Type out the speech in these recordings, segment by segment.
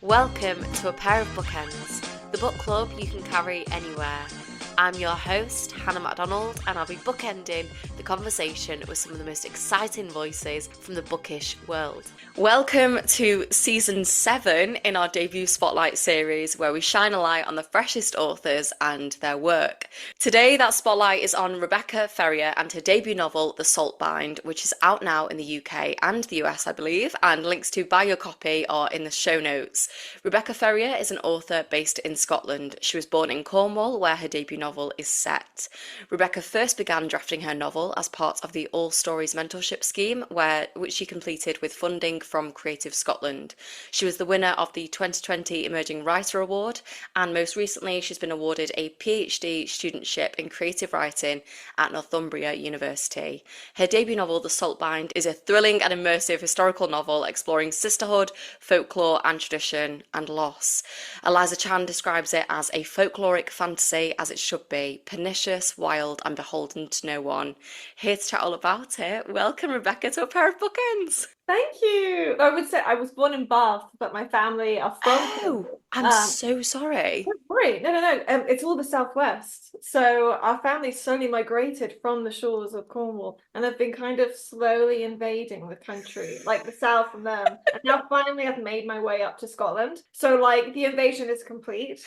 Welcome to A Pair of Bookends, the book club you can carry anywhere. I'm your host, Hannah MacDonald, and I'll be bookending the conversation with some of the most exciting voices from the bookish world. Welcome to Season 7 in our debut Spotlight series, where we shine a light on the freshest authors and their work. Today, that spotlight is on Rebecca Ferrier and her debut novel, The Saltbind, which is out now in the UK and the US, I believe, and links to buy your copy are in the show notes. Rebecca Ferrier is an author based in Scotland. She was born in Cornwall, where her debut novel is set. Rebecca first began drafting her novel as part of the All Stories mentorship scheme, which she completed with funding from Creative Scotland. She was the winner of the 2020 Emerging Writer Award, and most recently she's been awarded a PhD studentship in creative writing at Northumbria University. Her debut novel, The Saltbind, is a thrilling and immersive historical novel exploring sisterhood, folklore and tradition and loss. Eliza Chan describes it as a folkloric fantasy as it should be, pernicious, wild and beholden to no one. Here to chat all about it, welcome Rebecca to A Pair of Bookends. Thank you. I would say I was born in Bath, but my family are from Oh, I'm so sorry. don't worry. No. It's all the southwest. So our family slowly migrated from the shores of Cornwall and have been kind of slowly invading the country, like the south from them. And now finally I've made my way up to Scotland. So like the invasion is complete.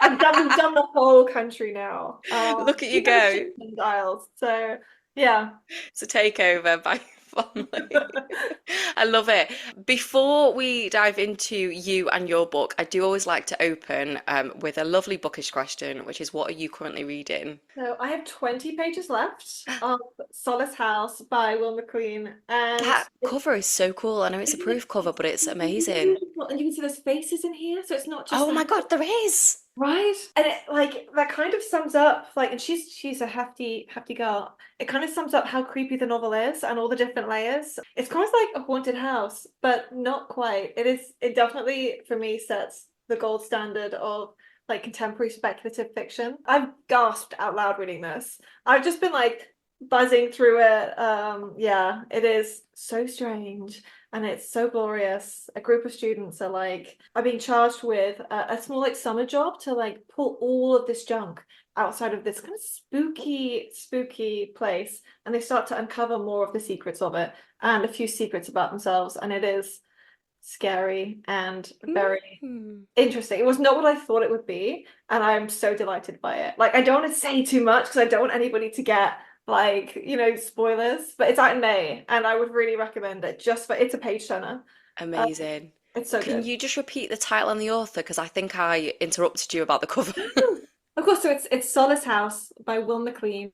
We've done the whole country now. Look at you go. Isles. So yeah. It's a takeover by family. I love it. Before we dive into you and your book, I do always like to open with a lovely bookish question, which is, what are you currently reading? So I have 20 pages left of Solace House by Will McLean, and That cover is so cool. I know it's a proof cover, but it's amazing. beautiful. And you can see there's faces in here, so it's not just Oh my like, God, there is. right? And it like that kind of sums up like, and she's a hefty girl. It kind of sums up how creepy the novel is and all the different layers. It's kind of like a haunted house, but not quite. It definitely for me sets the gold standard of like contemporary speculative fiction. I've gasped out loud reading this. I've just been like buzzing through it. Yeah, it is so strange and it's so glorious. A group of students are being charged with a small like summer job to like pull all of this junk outside of this kind of spooky place, and they start to uncover more of the secrets of it and a few secrets about themselves, and it is scary and very interesting. It was not what I thought it would be, and I'm so delighted by it. Like, I don't want to say too much because I don't want anybody to get like, spoilers, but it's out in May and I would really recommend it it's a page turner. Amazing. It's so Can good. you just repeat the title and the author? Because I think I interrupted you about the cover. Of course, so it's Solace House by Will McLean,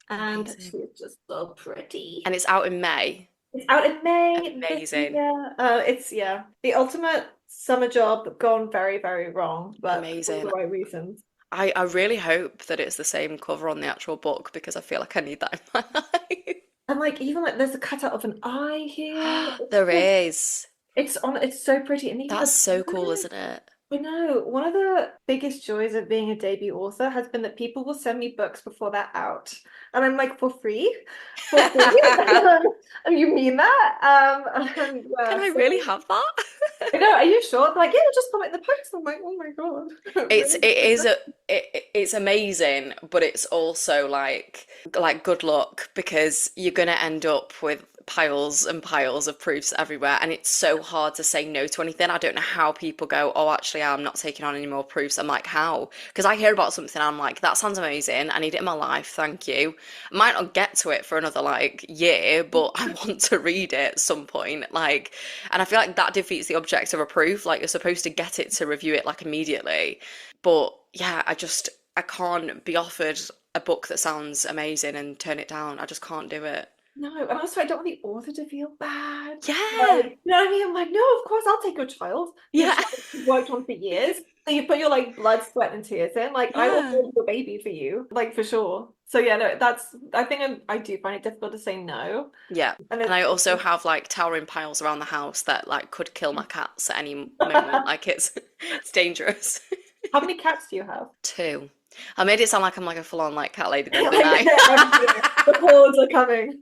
and Amazing. she's just so pretty. And it's out in May. It's out in May this Amazing. year. It's the ultimate summer job gone very, very wrong, but for Amazing. the right reasons. I really hope that it's the same cover on the actual book, because I feel like I need that in my life. And like even like there's a cutout of an eye here. There is. It's so pretty, and even That's the so cool, bird. isn't it? I know. One of the biggest joys of being a debut author has been that people will send me books before they're out. And I'm like, for free? For free? And you mean that? Can I really have that? I know, are you sure? They're like, yeah, just pop it in the post. I'm like, oh my God. It's amazing, but it's also like good luck, because you're gonna end up with piles and piles of proofs everywhere, and it's so hard to say no to anything. I don't know how people go, oh, actually I'm not taking on any more proofs. I'm like, how? Because I hear about something and I'm like, that sounds amazing, I need it in my life, thank you. I might not get to it for another like year, but I want to read it at some point. Like, and I feel like that defeats the object of a proof. Like, you're supposed to get it to review it like immediately. But yeah, I can't be offered a book that sounds amazing and turn it down. I just can't do it. No, and also I don't want the author to feel bad. Yeah. Like, you know what I mean? I'm like, no, of course I'll take your child. Your Yeah. child you've worked on for years. So you put your like blood, sweat, and tears in. Like, I will Yeah. hold your baby for you, like for sure. So yeah, no, I think I do find it difficult to say no. Yeah. And And I also have like towering piles around the house that like could kill my cats at any moment. Like, it's dangerous. how many cats do you have? 2. I made it sound like I'm like a full-on like cat lady the other Like, night. the hordes are coming.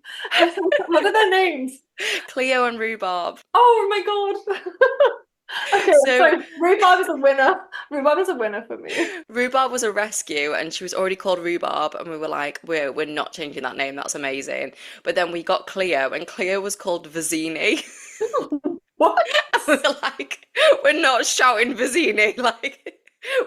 What are their names? Cleo and Rhubarb. Oh my God. Okay, So so rhubarb is a winner. Rhubarb is a winner for me. Rhubarb was a rescue, and she was already called Rhubarb, and we were like, we're not changing that name. That's amazing. But then we got Cleo, and Cleo was called Vizzini. What? And we were like, we're not shouting Vizzini. Like,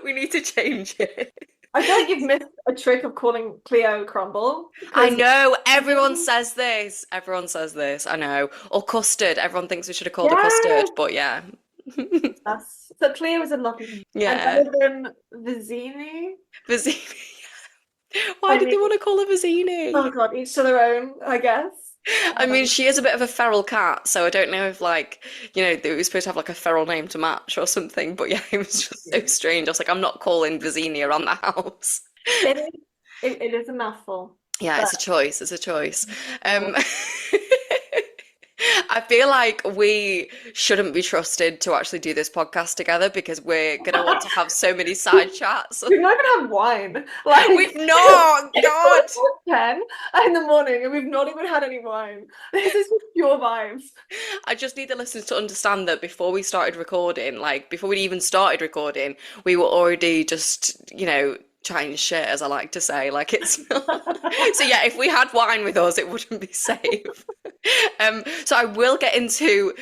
we need to change it. I feel like you've missed a trick of calling Cleo Crumble I because know everyone says this. Everyone says this. I know. Or custard. Everyone thinks we should have called her yeah, custard, but yeah. that's so Cleo is a lovely name. And Yeah. other than Vizzini, Vizzini. Why I did they mean, want to call her oh Vizzini? God, each to their own, I guess. I mean, Um, she is a bit of a feral cat, so I don't know if, like, they were supposed to have like a feral name to match or something. But yeah, it was just so strange. I was like, I'm not calling Vizzini around the house. it is, it is a mouthful, Yeah, but it's a choice. It's a choice. oh, Um, I feel like we shouldn't be trusted to actually do this podcast together because we're gonna want to have so many side chats. we've not even had wine. We've Like not, God. it's 10 in the morning and we've not even had any wine. This is just pure vibes. I just need the listeners to understand that before we started recording, like before we even started recording, we were already just, chatting shit, as I like to say. Like it's so yeah, if we had wine with us, it wouldn't be safe. So I will get into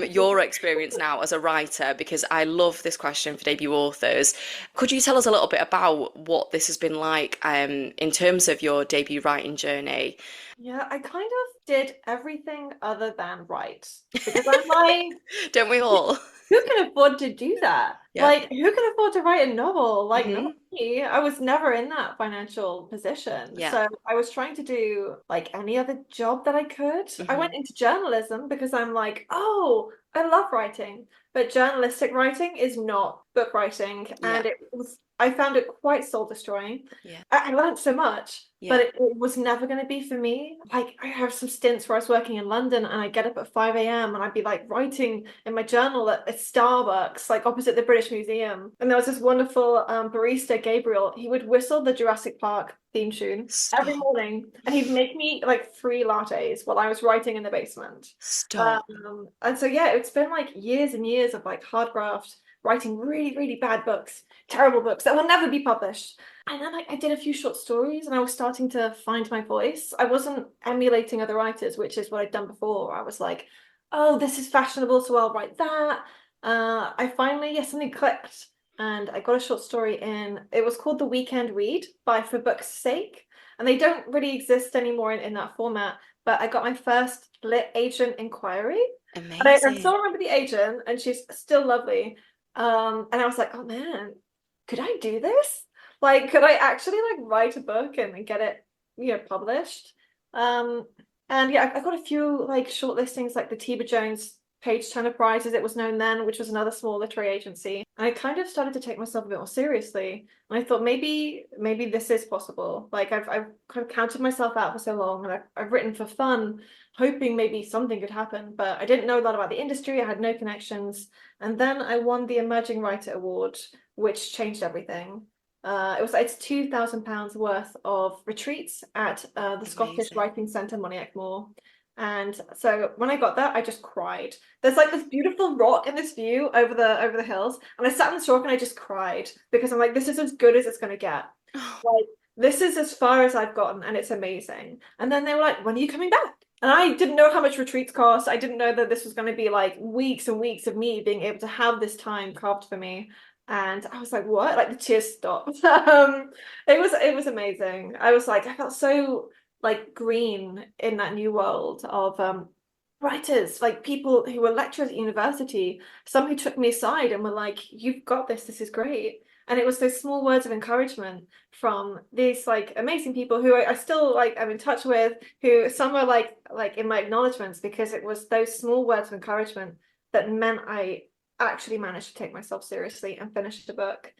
your experience now as a writer because I love this question for debut authors. Could you tell us a little bit about what this has been like in terms of your debut writing journey? Yeah, I kind of did everything other than write because I'm like, Don't we all? who can afford to do that? Yeah. Like, who can afford to write a novel? Like, not Hmm. me. I was never in that financial position. Yeah. So I was trying to do like any other job that I could. I Hmm. went into journalism because I'm like, oh, I love writing, but journalistic writing is not book writing. Yeah. And I found it quite soul destroying. Yeah. I learned so much. But Yeah. it was never going to be for me. Like, I have some stints where I was working in London and I'd get up at 5 a.m. and I'd be like writing in my journal at Starbucks, like opposite the British Museum. And there was this wonderful barista, Gabriel. He would whistle the Jurassic Park theme tune every Stop. morning and he'd make me like 3 lattes while I was writing in the basement. Stop. And so, yeah, it's been like years and years of like hard graft, writing really, really bad books, terrible books that will never be published. And then I did a few short stories and I was starting to find my voice. I wasn't emulating other writers, which is what I'd done before. I was like, oh, this is fashionable, so I'll write that. I finally, yeah, something clicked and I got a short story in. It was called The Weekend Read by For Book's Sake. And they don't really exist anymore in that format. But I got my first lit agent inquiry. And I Amazing. still remember the agent and she's still lovely. And I was like, oh man, could I do this? Like, could I actually like write a book and get it, published? Um, and yeah, I got a few like short listings, like the Tiber Jones Page Turner Prize, as it was known then, which was another small literary agency. And I kind of started to take myself a bit more seriously. And I thought maybe this is possible. Like I've kind of counted myself out for so long, and I've written for fun, hoping maybe something could happen. But I didn't know a lot about the industry. I had no connections. And then I won the Emerging Writer Award, which changed everything. It's £2,000 worth of retreats at the Scottish Amazing. Writing Centre, Moniac Moor. And so when I got that, I just cried. There's like this beautiful rock in this view over the hills, and I sat on this rock and I just cried because I'm like, this is as good as it's gonna get. Like this is as far as I've gotten, and it's amazing. And then they were like, when are you coming back? And I didn't know how much retreats cost. I didn't know that this was going to be like weeks and weeks of me being able to have this time carved for me. And I was like, what? Like the tears stopped. It was amazing. I was like, I felt so like green in that new world of writers, like people who were lecturers at university, some who took me aside and were like, you've got this is great. And it was those small words of encouragement from these like amazing people who I still like I'm in touch with, who some are like in my acknowledgements, because it was those small words of encouragement that meant I actually managed to take myself seriously and finish the book,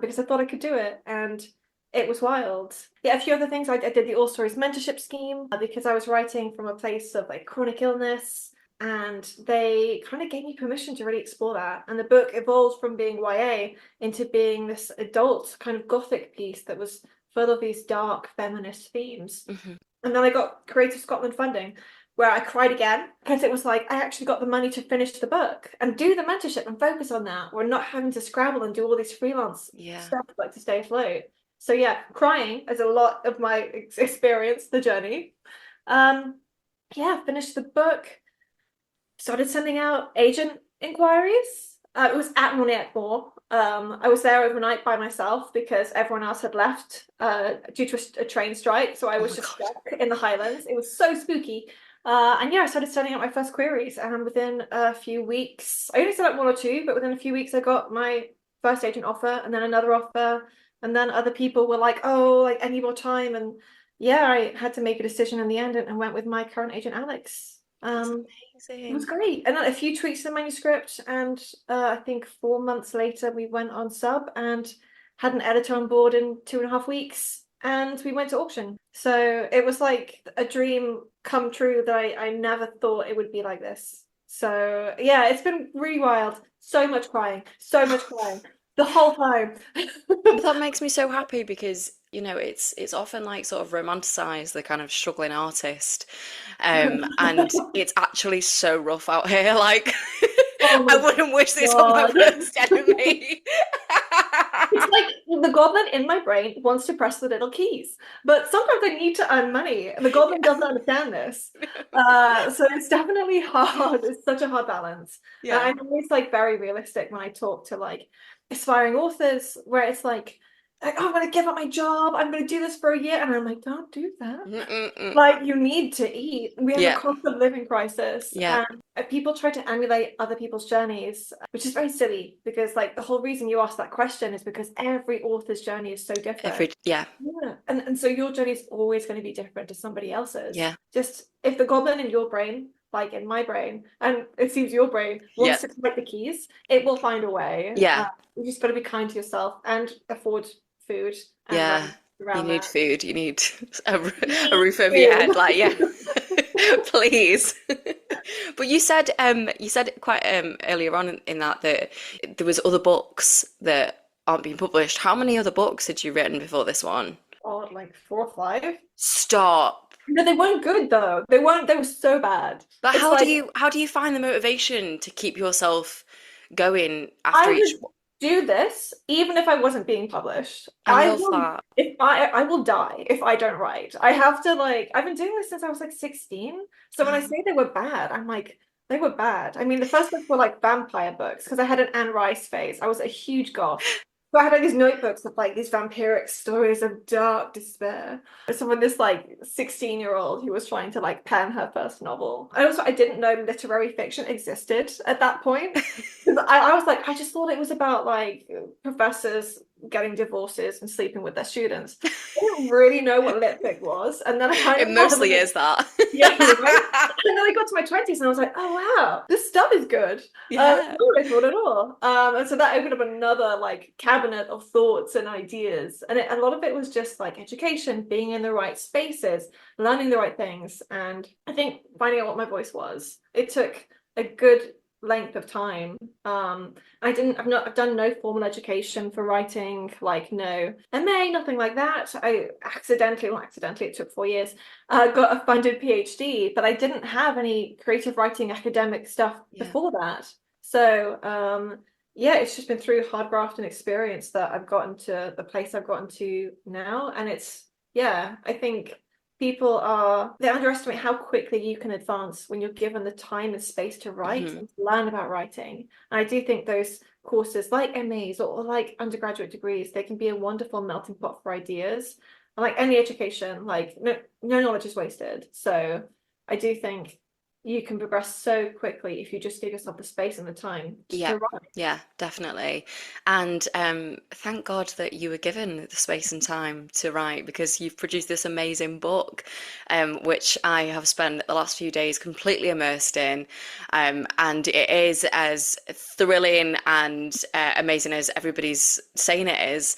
because I thought I could do it. And it was wild. Yeah, a few other things. I did the All Stories mentorship scheme because I was writing from a place of like chronic illness, and they kind of gave me permission to really explore that. And the book evolved from being YA into being this adult kind of gothic piece that was full of these dark feminist themes. Hmm. And then I got Creative Scotland funding. where I cried again because it was like I actually got the money to finish the book and do the mentorship and focus on that. We're not having to scrabble and do all this freelance Yeah. stuff like to stay afloat. So yeah, crying is a lot of my experience, the journey. Yeah, finished the book, started sending out agent inquiries. It was at Monet More. I was there overnight by myself because everyone else had left due to a train strike. So I Oh was my just God. stuck in the Highlands. It was so spooky. And yeah, I started sending out my first queries, and within a few weeks, I only sent out one or two, but within a few weeks, I got my first agent offer, and then another offer, and then other people were like, "Oh, like I need more time," and yeah, I had to make a decision in the end, and went with my current agent, Alex. That's It was amazing. great. And then a few tweaks to the manuscript, and I think 4 months later we went on sub and had an editor on board in 2.5 weeks, and we went to auction. So it was like a dream come true that I never thought it would be like this. So yeah, it's been really wild. So much crying the whole time. That makes me so happy because, you know, it's often like sort of romanticized, the kind of struggling artist. And it's actually so rough out here. Like, Oh I my wouldn't wish this on my God. worst enemy. It's like the goblin in my brain wants to press the little keys, but sometimes I need to earn money, and the goblin doesn't understand this. So it's definitely hard. It's such a hard balance. And Yeah. I'm always like very realistic when I talk to like aspiring authors, where it's like, oh, I'm gonna give up my job, I'm gonna do this for a year, and I'm like, don't do that. Mm-mm-mm. Like, you need to eat. We have a Yeah. cost of living crisis, Yeah. and people try to emulate other people's journeys, which is very silly because, like, the whole reason you ask that question is because every author's journey is so different. Yeah. Yeah, and so your journey is always going to be different to somebody else's. Yeah. Just if the goblin in your brain, like in my brain, and it seems your brain Yeah. wants to collect the keys, it will find a way. Yeah. You just got to be kind to yourself and afford food and Yeah. rent You around need that. food. You need a Need roof over your head. food. Like, yeah. Please. But you said quite earlier on in that there was other books that aren't being published. How many other books had you written before this one? Odd, like 4 or 5. Stop. No, they weren't good though. They weren't, they were so bad. But It's like how do you find the motivation to keep yourself going after I each would do this even if I wasn't being published. I I love will that. if I will die if I don't write. I have to like I've been doing this since I was like 16. So when I say they were bad, I'm like they were bad. I mean, the first books were like vampire books because I had an Anne Rice phase. I was a huge goth. So I had like these notebooks of like these vampiric stories of dark despair. So when this like 16-year-old who was trying to like pen her first novel, I didn't know literary fiction existed at that point. I was like, I just thought it was about like professors getting divorces and sleeping with their students. I didn't really know what lit fic was. And then I kind It of had mostly like, is that. yeah, right. And then I got to my 20s and I was like, oh wow, this stuff is good. Yeah. Not what I thought at all. And so that opened up another like cabinet of thoughts and ideas. And a lot of it was just like education, being in the right spaces, learning the right things. And I think finding out what my voice was. It took a good length of time. I've done no formal education for writing, like no MA, nothing like that. I accidentally, it took 4 years, got a funded PhD, but I didn't have any creative writing academic stuff Yeah. before that. So yeah, it's just been through hard graft and experience that I've gotten to the place I've gotten to now. And I think they underestimate how quickly you can advance when you're given the time and space to write Mhm. and to learn about writing. And I do think those courses like MAs or like undergraduate degrees, they can be a wonderful melting pot for ideas. And like any education, like no knowledge is wasted. So I do think you can progress so quickly if you just give yourself the space and the time Yeah, to write. yeah, definitely. And thank God that you were given the space and time to write because you've produced this amazing book, which I have spent the last few days completely immersed in. And it is as thrilling and amazing as everybody's saying it is.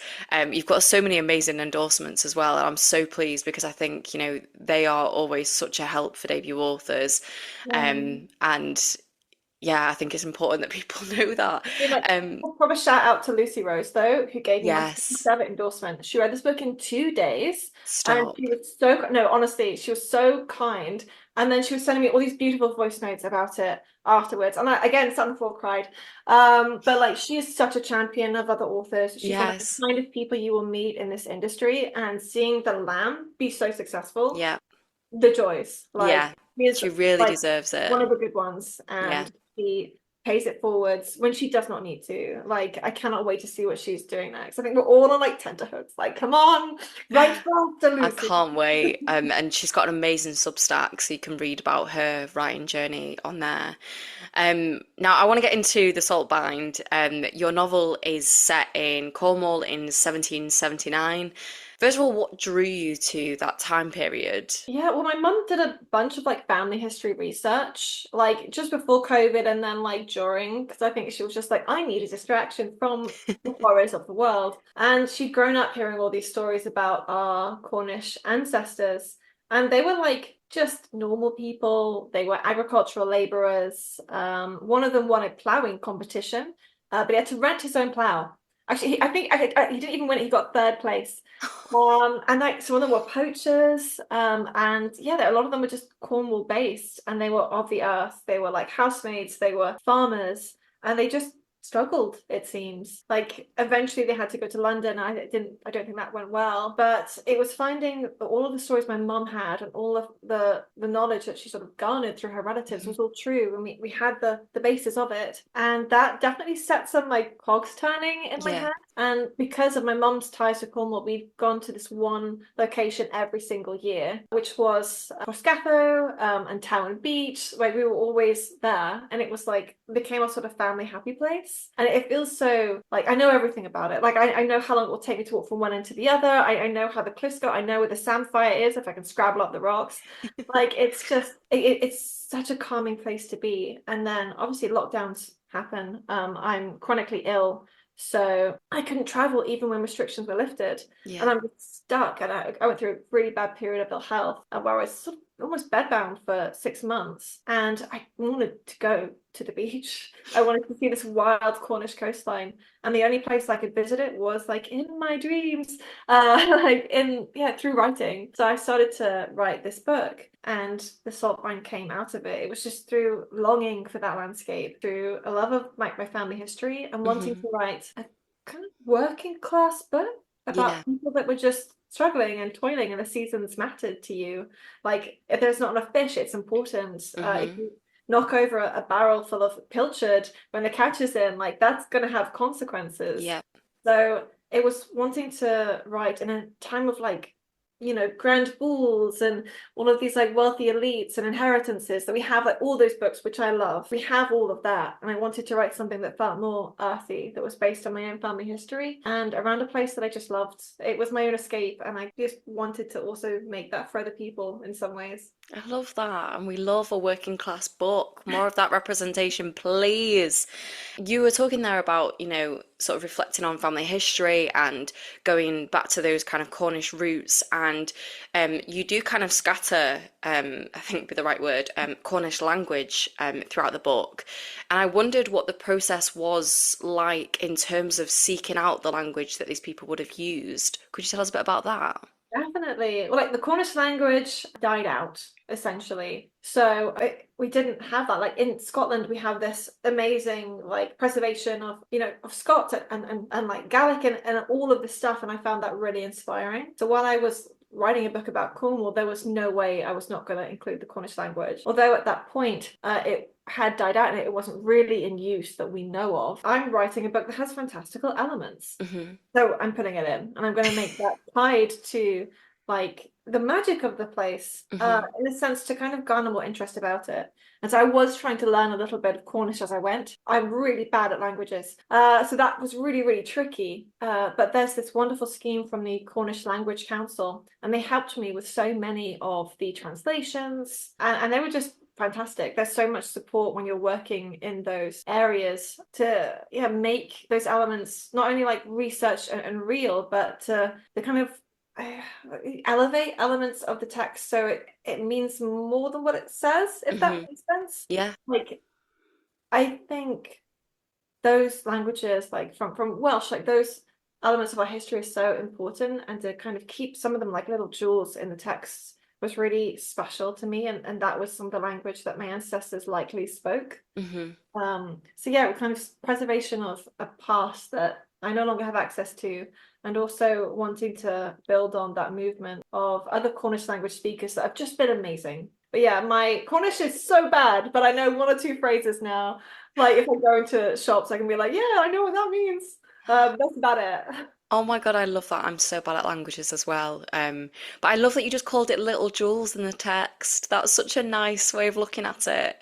You've got so many amazing endorsements as well, and I'm so pleased because I think, you know, they are always such a help for debut authors. And yeah, I think it's important that people know that. Like, Um, a proper shout out to Lucy Rose though, who gave me my yes, first ever endorsement. She read this book in 2 days, and stop. she was so no, honestly, she was so kind And then she was sending me all these beautiful voice notes about it afterwards. And I, again, sat on the floor, cried. But like, she is such a champion of other authors. She's one of the Yes. kind of people you will meet in this industry, and seeing the Lamb be so successful, Yeah. the joys. Yeah. Like, she is She really like deserves it. one of the good ones, Yeah. and she pays it forwards when she does not need to. Like, I cannot wait to see what she's doing next. I think we're all on like tenterhooks. Like, come on, write faster, I Lucy. can't wait. And she's got an amazing Substack, so you can read about her writing journey on there. Now, I want to get into the Saltbind. Your novel is set in Cornwall in 1779. First of all, what drew you to that time period? Yeah, well, my mum did a bunch of like family history research, like just before COVID and then like during, because I think she was just like, I need a distraction from the horrors of the world. And she'd grown up hearing all these stories about our Cornish ancestors, and they were like just normal people. They were agricultural laborers. One of them won a ploughing competition, but he had to rent his own plough. Actually, he didn't even win it. He got third place. And like some of them were poachers, and yeah, a lot of them were just Cornwall based, and they were of the earth. They were like housemaids, they were farmers, and they just struggled, it seems. Like eventually they had to go to London. I don't think that went well, but it was finding all of the stories my mum had and all of the knowledge that she sort of garnered through her relatives was all true, and we had the basis of it, and that definitely set some like cogs turning in my Yeah. head. And because of my mum's ties to Cornwall, we've gone to this one location every single year, which was Froscatho, and Town Beach. Like we were always there, and it was like became a sort of family happy place. And it feels so like I know everything about it. Like I know how long it will take me to walk from one end to the other. I know how the cliffs go. I know where the samphire is if I can scrabble up the rocks. Like it's just it's such a calming place to be. And then obviously lockdowns happen. I'm chronically ill. So I couldn't travel even when restrictions were lifted. Yeah. And I'm just stuck. And I went through a really bad period of ill health, where I was sort of almost bedbound for 6 months. And I wanted to go to the beach. I wanted to see this wild Cornish coastline. And the only place I could visit it was like in my dreams, through writing. So I started to write this book, and the Saltbind came out of it. It was just through longing for that landscape, through a love of my family history, and wanting Hmm. to write a kind of working class book Yeah. about people that were just struggling and toiling, and the seasons mattered to you. Like if there's not enough fish, it's important. If Hmm. you knock over a barrel full of pilchard when the catch is in, like that's going to have consequences. Yeah. So it was wanting to write in a time of like, grand balls and all of these like wealthy elites and inheritances, that we have like all those books, which I love. We have all of that. And I wanted to write something that felt more earthy, that was based on my own family history and around a place that I just loved. It was my own escape. And I just wanted to also make that for other people in some ways. I love that. And we love a working class book. More of that representation, please. You were talking there about, sort of reflecting on family history and going back to those kind of Cornish roots. And you do kind of scatter, I think would be the right word, Cornish language throughout the book. And I wondered what the process was like in terms of seeking out the language that these people would have used. Could you tell us a bit about that? Definitely. Well, like the Cornish language died out essentially. So we didn't have that. Like in Scotland, we have this amazing like preservation of, of Scots and like Gaelic and all of this stuff. And I found that really inspiring. So while I was writing a book about Cornwall, there was no way I was not going to include the Cornish language. Although at that point, it had died out and it wasn't really in use that we know of. I'm writing a book that has fantastical elements. Hmm. So I'm putting it in, and I'm going to make that tied to like the magic of the place, Hmm. in a sense to kind of garner more interest about it. And so I was trying to learn a little bit of Cornish as I went. I'm really bad at languages, so that was really, really tricky. But there's this wonderful scheme from the Cornish Language Council, and they helped me with so many of the translations, and they were just fantastic. There's so much support when you're working in those areas to make those elements not only like research and real, but to kind of elevate elements of the text so it means more than what it says, if that Hmm. makes sense. Yeah. Like I think those languages, like from Welsh, like those elements of our history are so important, and to kind of keep some of them like little jewels in the texts was really special to me, and that was some of the language that my ancestors likely spoke. So yeah, kind of preservation of a past that I no longer have access to, and also wanting to build on that movement of other Cornish language speakers that have just been amazing. But yeah, my Cornish is so bad, but I know one or two phrases now. Like if I go into shops, I can be like, yeah, I know what that means. That's about it. Oh my God, I love that. I'm so bad at languages as well. But I love that you just called it little jewels in the text. That's such a nice way of looking at it.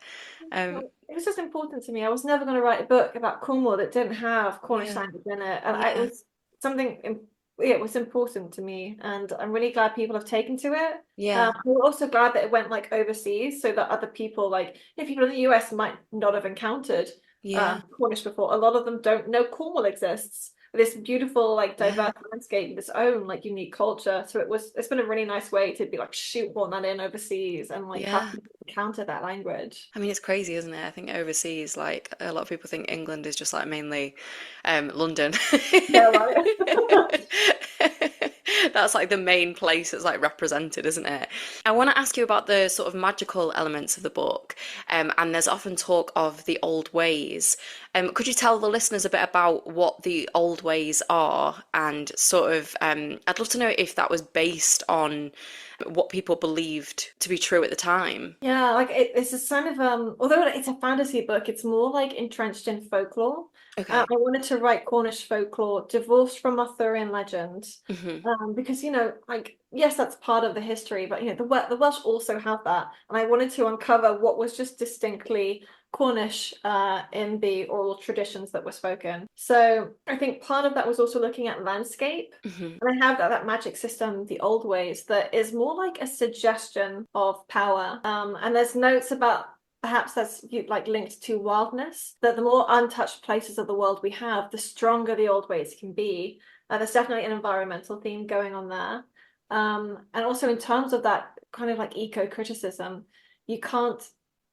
Um, It was just important to me. I was never going to write a book about Cornwall that didn't have Cornish yeah, language in it, and it yeah, was something. Yeah, it was important to me, and I'm really glad people have taken to it. yeah, I'm also glad that it went like overseas, so that other people, like people in the US, might not have encountered yeah, Cornish before. A lot of them don't know Cornwall exists. This beautiful, like yeah, diverse landscape with its own like unique culture. So it's been a really nice way to be like shoehorn that in overseas and like have yeah. people encounter that language. I mean, it's crazy, isn't it? I think overseas, like a lot of people think England is just like mainly London. Yeah, right. That's like the main place that's like represented, isn't it? I want to ask you about the sort of magical elements of the book, and there's often talk of the old ways. Could you tell the listeners a bit about what the old ways are, and sort of, I'd love to know if that was based on what people believed to be true at the time. Yeah, like it's a kind of although it's a fantasy book, it's more like entrenched in folklore. I Okay. wanted to write Cornish folklore divorced from Arthurian legend, Hmm. because like yes, that's part of the history, but the Welsh also have that, and I wanted to uncover what was just distinctly Cornish in the oral traditions that were spoken. So I think part of that was also looking at landscape. Hmm. And I have that magic system, the old ways, that is more like a suggestion of power. And there's notes about perhaps that's like linked to wildness, that the more untouched places of the world we have, the stronger the old ways can be. There's definitely an environmental theme going on there. And also in terms of that kind of like eco-criticism, you can't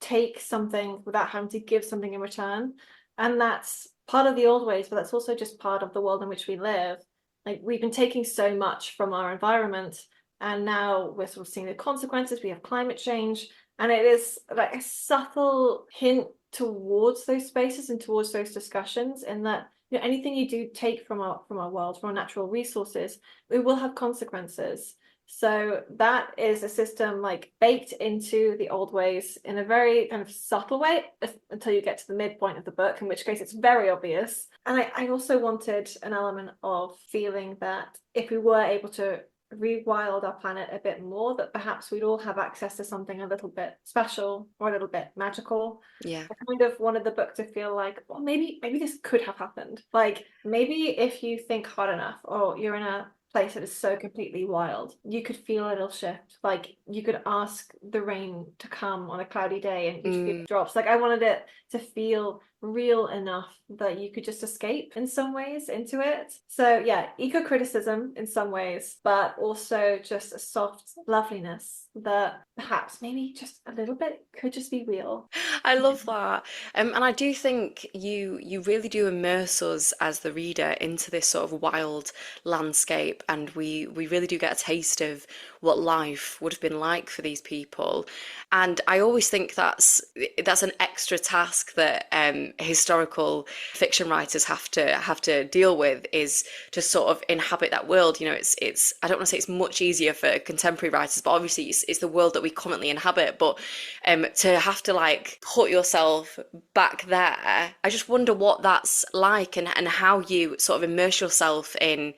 take something without having to give something in return. And that's part of the old ways, but that's also just part of the world in which we live. Like we've been taking so much from our environment, and now we're sort of seeing the consequences. We have climate change, and it is like a subtle hint towards those spaces and towards those discussions, in that anything you do take from our world, from our natural resources, it will have consequences. So that is a system like baked into the old ways in a very kind of subtle way until you get to the midpoint of the book, in which case it's very obvious. And I also wanted an element of feeling that if we were able to rewild our planet a bit more, that perhaps we'd all have access to something a little bit special or a little bit magical. Yeah. I kind of wanted the book to feel like, well, maybe this could have happened. Like maybe if you think hard enough, or you're in a place that is so completely wild, you could feel a little shift. Like you could ask the rain to come on a cloudy day and you'd feel drops. Like I wanted it to feel real enough that you could just escape in some ways into it. So yeah, eco-criticism in some ways, but also just a soft loveliness that perhaps maybe just a little bit could just be real. I love that. And I do think you really do immerse us as the reader into this sort of wild landscape, and we really do get a taste of what life would have been like for these people. And I always think that's an extra task that historical fiction writers have to deal with, is to sort of inhabit that world. It's I don't want to say it's much easier for contemporary writers, but obviously it's the world that we currently inhabit. But to have to like put yourself back there, I just wonder what that's like, and how you sort of immerse yourself in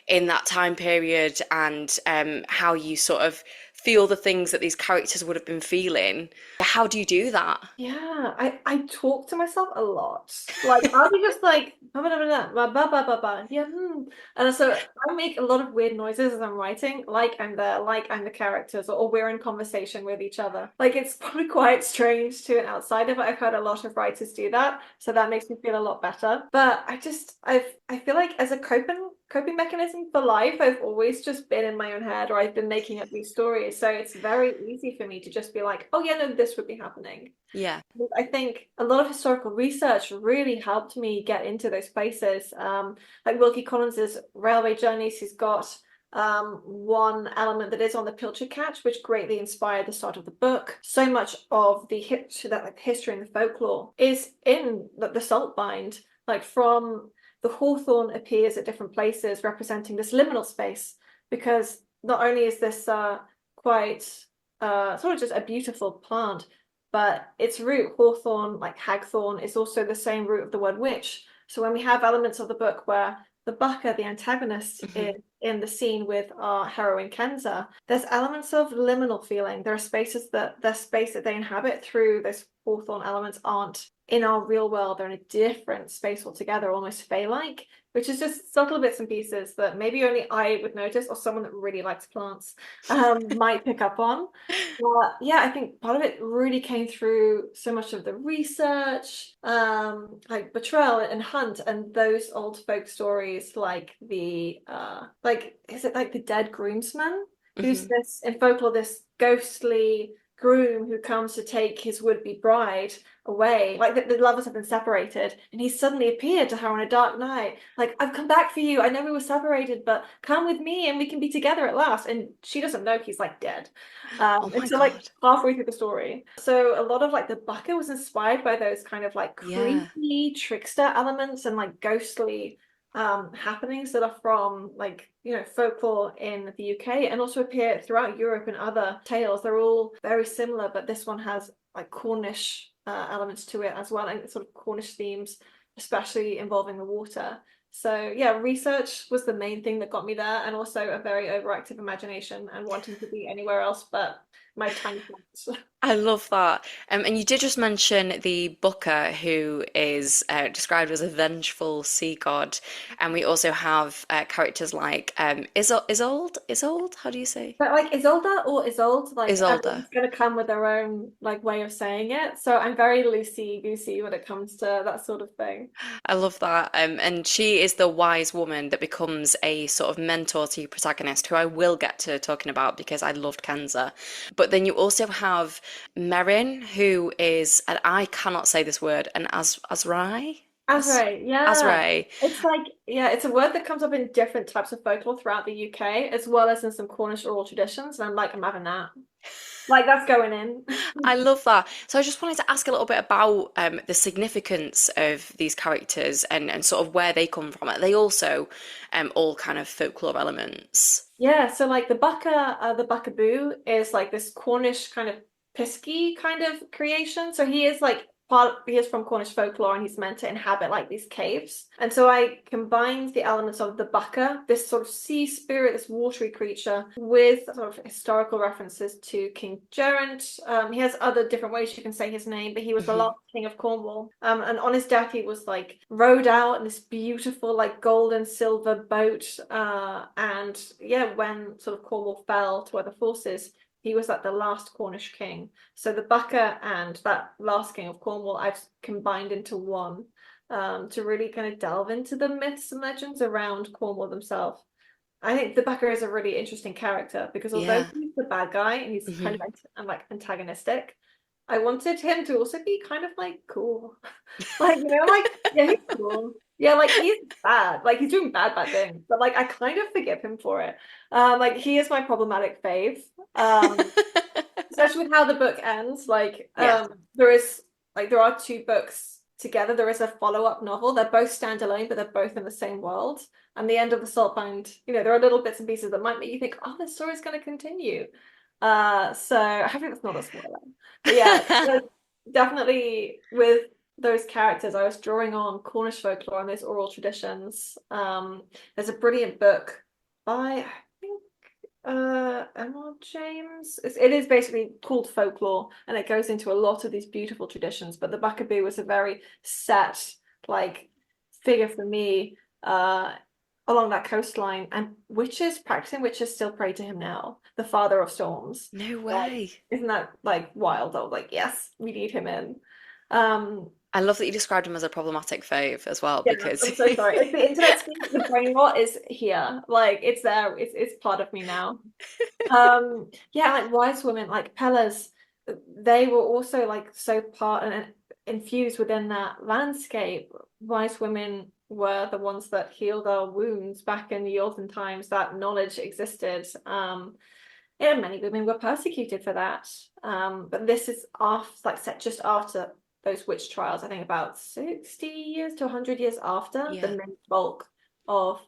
that time period, and how you sort of feel the things that these characters would have been feeling. How do you do that? Yeah, I talk to myself a lot. Like I'll be just like blah, blah, blah, blah, blah, blah, blah, blah. Yeah, and so I make a lot of weird noises as I'm writing, like I'm there, like I'm the characters, or we're in conversation with each other. Like it's probably quite strange to an outsider, but I've heard a lot of writers do that, so that makes me feel a lot better. But I feel like as a coping mechanism for life, I've always just been in my own head, or I've been making up these stories. So it's very easy for me to just be like, oh yeah, no, this would be happening. Yeah. I think a lot of historical research really helped me get into those places. Like Wilkie Collins's Railway Journeys, he's got one element that is on the pilchard catch, which greatly inspired the start of the book. So much of the history and the folklore is in the salt bind, like from the hawthorn appears at different places representing this liminal space, because not only is this quite sort of just a beautiful plant, but its root, hawthorn, like hagthorn, is also the same root of the word witch. So when we have elements of the book where the Baka, the antagonist, is in the scene with our heroine Kenza, there's elements of liminal feeling. There are spaces that the space that they inhabit through those hawthorn elements aren't in our real world. They're in a different space altogether, almost fey-like, which is just subtle bits and pieces that maybe only I would notice, or someone that really likes plants might pick up on. But yeah, I think part of it really came through so much of the research, like Bottrell and Hunt and those old folk stories, like the is it like the dead groomsman? Who's this in folklore, this ghostly groom who comes to take his would-be bride away, like the lovers have been separated, and he suddenly appeared to her on a dark night, like, I've come back for you, I know we were separated, but come with me and we can be together at last. And she doesn't know he's like dead Oh my until God. like halfway through the story. So a lot of like the Baka was inspired by those kind of like creepy trickster elements and like ghostly happenings that are from like folklore in the UK and also appear throughout Europe and other tales. They're all very similar, but this one has like Cornish elements to it as well, and sort of Cornish themes, especially involving the water. So yeah, research was the main thing that got me there, and also a very overactive imagination and wanting to be anywhere else but my tiny plants. I love that. And you did just mention the Booker, who is described as a vengeful sea god. And we also have characters like Isolde? How do you say? But like Isolde or Isolde, like Isolde. everyone's gonna come with their own like way of saying it. So I'm very loosey goosey when it comes to that sort of thing. I love that. And she is the wise woman that becomes a sort of mentor to your protagonist, who I will get to talking about because I loved Kenza. But then you also have Merrin, who is, and I cannot say this word, an Azrai? Azray, yeah. Azrai. It's like, yeah, it's a word that comes up in different types of folklore throughout the UK, as well as in some Cornish oral traditions. And I'm like, I'm having that. Like, that's going in. I love that. So I just wanted to ask a little bit about the significance of these characters and sort of where they come from. Are they also all kind of folklore elements? Yeah, so like the Buckaboo is like this Cornish kind of pisky kind of creation. So he is like he is from Cornish folklore and he's meant to inhabit like these caves. And so I combined the elements of the Bucka, this sort of sea spirit, this watery creature, with sort of historical references to King Geraint. He has other different ways you can say his name, but he was the last king of Cornwall. And on his death, he was like rowed out in this beautiful like gold and silver boat. And yeah, when sort of Cornwall fell to other forces, he was like the last Cornish king. So the Baka and that last king of Cornwall I've combined into one to really kind of delve into the myths and legends around Cornwall themselves. I think the Baka is a really interesting character because although Yeah. he's the bad guy and he's kind of like antagonistic, I wanted him to also be kind of like cool. Like, like, yeah, he's cool. Yeah, like he's bad. Like he's doing bad things. But like I kind of forgive him for it. Like he is my problematic fave. Especially with how the book ends. Like Yeah. there are two books together. There is a follow-up novel. They're both standalone, but they're both in the same world. And the end of the Saltbind, there are little bits and pieces that might make you think, oh, this story's going to continue. So I think that's not a spoiler. But yeah, definitely with those characters, I was drawing on Cornish folklore and those oral traditions. There's a brilliant book by, I think, Emma James. It is basically called Folklore, and it goes into a lot of these beautiful traditions. But the Buckaboo was a very set, like, figure for me, along that coastline. And practicing witches still pray to him now, the father of storms. No Like, way. isn't that like wild? I was like, yes, we need him in. I love that you described him as a problematic fave as well Yeah, because I'm so sorry. Like the internet speaks, the brain rot is here. Like it's there. It's part of me now. Yeah, like wise women, like Pella's, they were also like so part and infused within that landscape. Wise women were the ones that healed our wounds back in the olden times. That knowledge existed. Yeah, many women were persecuted for that. But this is like set just after those witch trials. I think about 60 years to 100 years after the Yeah. main bulk of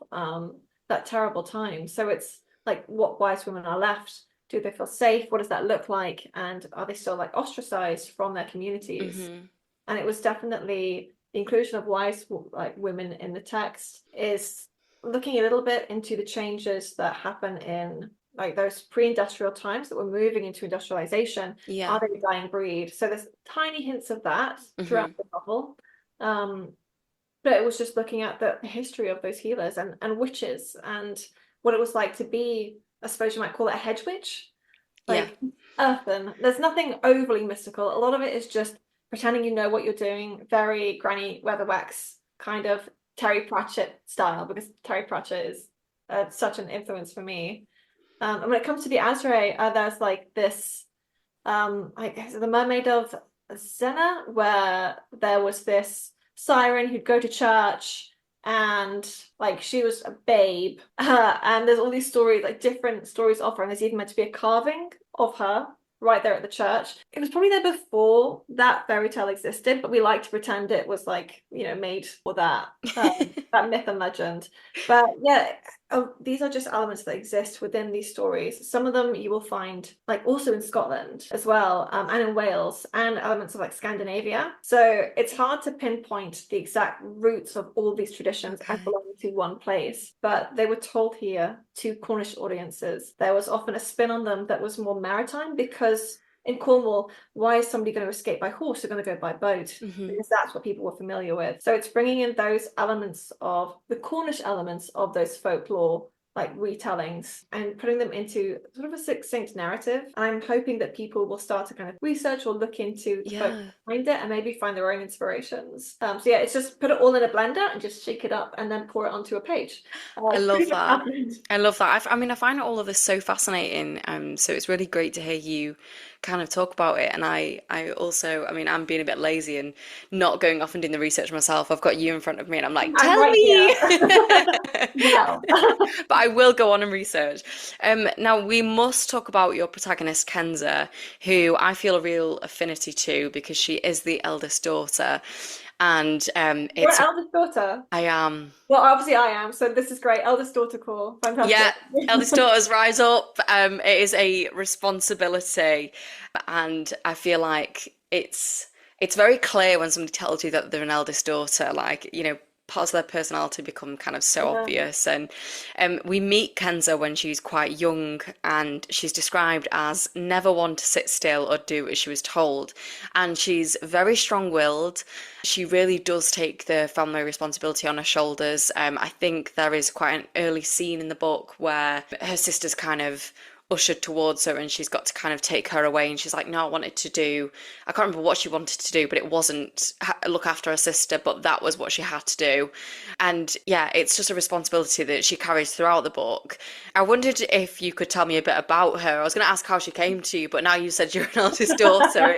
that terrible time. So it's like, what wise women are left? Do they feel safe? What does that look like? And are they still like ostracized from their communities? And it was definitely the inclusion of wise like women in the text is looking a little bit into the changes that happen in like those pre-industrial times that we're moving into industrialization. Yeah. Are they a dying breed? So there's tiny hints of that throughout the novel. But it was just looking at the history of those healers and witches and what it was like to be, I suppose you might call it a hedge witch, like earthen. There's nothing overly mystical. A lot of it is just pretending you know what you're doing, very Granny Weatherwax kind of Terry Pratchett style, because Terry Pratchett is such an influence for me. And when it comes to the Azrae, there's like this, like the Mermaid of Zena, where there was this siren who'd go to church and like she was a babe. And there's all these stories, like different stories of her, and there's even meant to be a carving of her right there at the church. It was probably there before that fairy tale existed, but we like to pretend it was like, made for that that myth and legend. But yeah, these are just elements that exist within these stories. Some of them you will find like also in Scotland as well, and in Wales, and elements of like Scandinavia. So it's hard to pinpoint the exact roots of all these traditions and belonging to one place, but they were told here to Cornish audiences. There was often a spin on them that was more maritime, because in Cornwall, why is somebody going to escape by horse? They're going to go by boat, because that's what people were familiar with. So it's bringing in those elements of the Cornish elements of those folklore like retellings and putting them into sort of a succinct narrative. And I'm hoping that people will start to kind of research or look into the folk behind it and maybe find their own inspirations. So yeah, it's just put it all in a blender and just shake it up and then pour it onto a page. I love that. I love that. I mean, I find all of this so fascinating. So it's really great to hear you kind of talk about it. And I also, I mean, I'm being a bit lazy and not going off and doing the research myself. I've got you in front of me and I'm like, tell right me. No. But I will go on and research. Now we must talk about your protagonist, Kenza, who I feel a real affinity to because she is the eldest daughter. And You're it's an eldest daughter. I am. Well, obviously I am, so this is great. Eldest daughter call. Fantastic. Yeah, eldest daughters rise up. It is a responsibility, and I feel like it's very clear when somebody tells you that they're an eldest daughter. Like, parts of their personality become kind of so obvious. And we meet Kenza when she's quite young, and she's described as never one to sit still or do as she was told. And she's very strong-willed. She really does take the family responsibility on her shoulders. I think there is quite an early scene in the book where her sister's kind of ushered towards her and she's got to kind of take her away, and she's like, no, I can't remember what she wanted to do, but it wasn't look after her sister, but that was what she had to do. And yeah, it's just a responsibility that she carries throughout the book. I wondered if you could tell me a bit about her. I was going to ask how she came to you, but now you said you're an eldest daughter.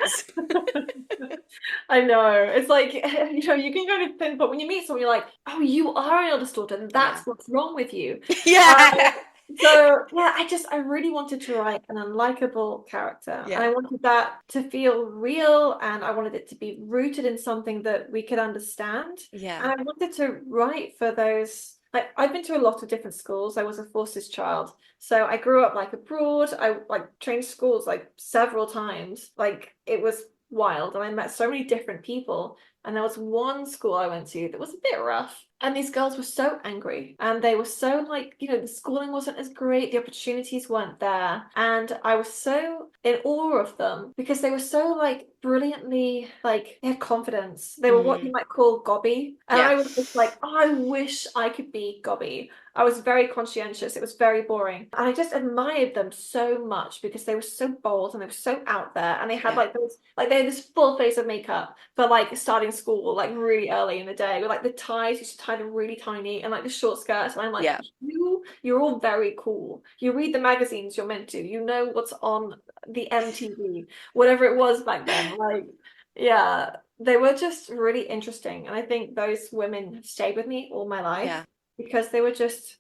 I know. It's like, you can kind of pinpoint when you meet someone, you're like, oh, you are an eldest daughter, and that's what's wrong with you. Yeah. So yeah, I really wanted to write an unlikable character. Yeah. And I wanted that to feel real, and I wanted it to be rooted in something that we could understand. Yeah. And I wanted to write for those. Like, I've been to a lot of different schools. I was a forces child. So I grew up like abroad. I like changed schools like several times. Like, it was wild. And I met so many different people. And there was one school I went to that was a bit rough. And these girls were so angry. And they were so like, the schooling wasn't as great. The opportunities weren't there. And I was so in awe of them because they were so like brilliantly, like, they had confidence. They were what you might call gobby. And I was just like, oh, I wish I could be gobby. I was very conscientious. It was very boring. And I just admired them so much because they were so bold and they were so out there. And they had like those, like, they had this full face of makeup for like starting school, like really early in the day, with like the ties, you should tie them really tiny, and like the short skirts. And I'm like, you're all very cool. You read the magazines you're meant to. You know what's on the MTV, whatever it was back then. Like, Yeah, they were just really interesting. And I think those women have stayed with me all my life Yeah. because they were just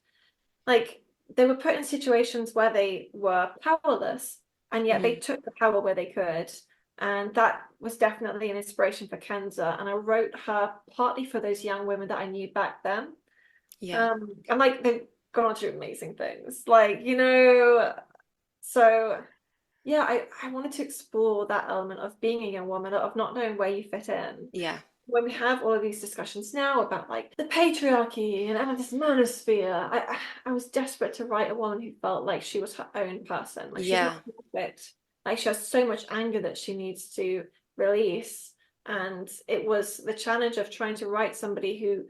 like, they were put in situations where they were powerless, and yet they Mm. took the power where they could. And that was definitely an inspiration for Kenza. And I wrote her partly for those young women that I knew back then. Yeah. And like they've gone on to do amazing things. Like, you know, so yeah, I wanted to explore that element of being a young woman, of not knowing where you fit in. Yeah. When we have all of these discussions now about like the patriarchy and this manosphere, I was desperate to write a woman who felt like she was her own person. Like she's Yeah. not perfect. Like she has so much anger that she needs to release. And it was the challenge of trying to write somebody who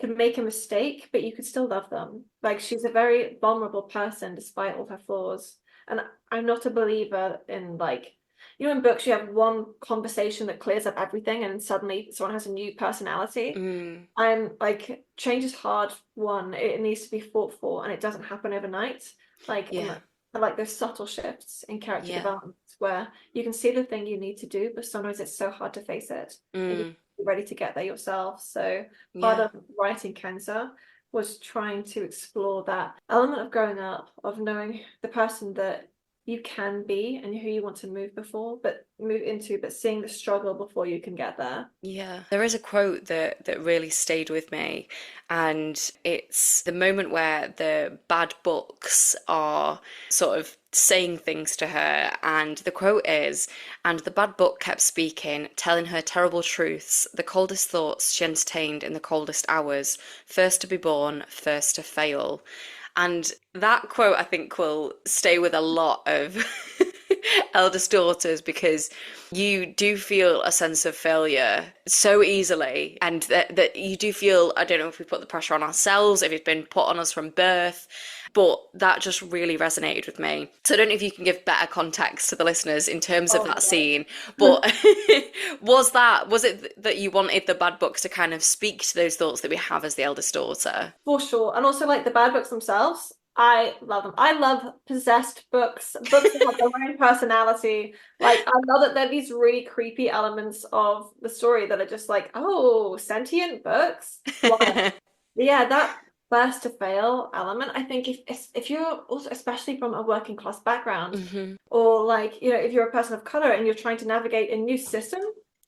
could make a mistake, but you could still love them. Like she's a very vulnerable person despite all her flaws. And I'm not a believer in like, you know, in books you have one conversation that clears up everything and suddenly someone has a new personality. Mm. I'm like, change is hard. One, it needs to be fought for, and it doesn't happen overnight. Like, Yeah. I like those subtle shifts in character Yeah. development where you can see the thing you need to do, but sometimes it's so hard to face it, and you're Mm. ready to get there yourself. So part Yeah. of writing Cancer was trying to explore that element of growing up, of knowing the person that you can be and who you want to move into, but seeing the struggle before you can get there. Yeah, there is a quote that really stayed with me, and it's the moment where the bad books are sort of saying things to her, and the quote is, "And the bad book kept speaking, telling her terrible truths, the coldest thoughts she entertained in the coldest hours, first to be born, first to fail." And that quote, I think, will stay with a lot of eldest daughters because you do feel a sense of failure so easily, and that you do feel, I don't know if we put the pressure on ourselves, if it's been put on us from birth, but that just really resonated with me. So I don't know if you can give better context to the listeners in terms of Oh, that yeah. scene, but was it that you wanted the bad books to kind of speak to those thoughts that we have as the eldest daughter? For sure. And also like the bad books themselves, I love them. I love possessed books, books that have their own personality. Like I love that they're these really creepy elements of the story that are just like, oh, sentient books. Why? Yeah, that first to fail element. I think if you're also, especially from a working class background, Hmm. or like, you know, if you're a person of color and you're trying to navigate a new system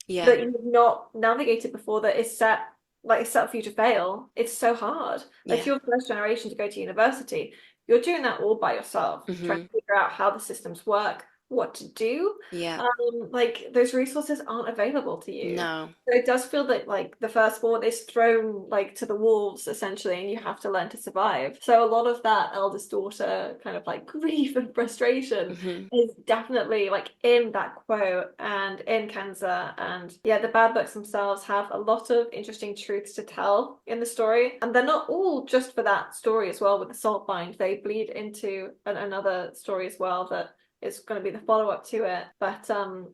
Yeah. that you've not navigated before, that is set, like it's set for you to fail, it's so hard. Like if Yeah. you're first generation to go to university, you're doing that all by yourself, trying Hmm. to figure out how the systems work, what to do. Yeah. Like those resources aren't available to you. No. So it does feel that like the firstborn is thrown like to the wolves essentially, and you have to learn to survive. So a lot of that eldest daughter kind of like grief and frustration Hmm. is definitely like in that quote and in Kanza. And yeah, the bad books themselves have a lot of interesting truths to tell in the story, and they're not all just for that story as well. With the salt bind, they bleed into another story as well that is going to be the follow-up to it. But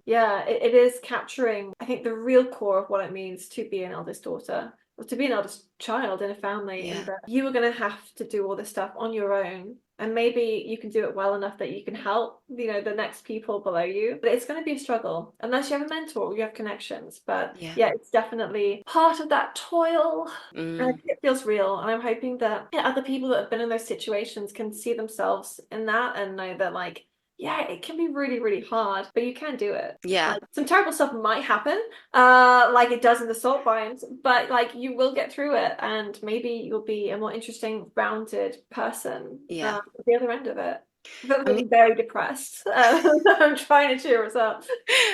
yeah, it is capturing, I think, the real core of what it means to be an eldest daughter, or to be an eldest child in a family, Yeah. and that you are going to have to do all this stuff on your own. And maybe you can do it well enough that you can help, you know, the next people below you. But it's going to be a struggle unless you have a mentor or you have connections. But Yeah. yeah, it's definitely part of that toil. And Mm. it feels real. And I'm hoping that, yeah, other people that have been in those situations can see themselves in that and know that, like, yeah, it can be really, really hard, but you can do it. Yeah. Like some terrible stuff might happen, like it does in the salt binds, but like you will get through it, and maybe you'll be a more interesting, rounded person Yeah. at the other end of it. But I mean, I'm very depressed. I'm trying to cheer us up.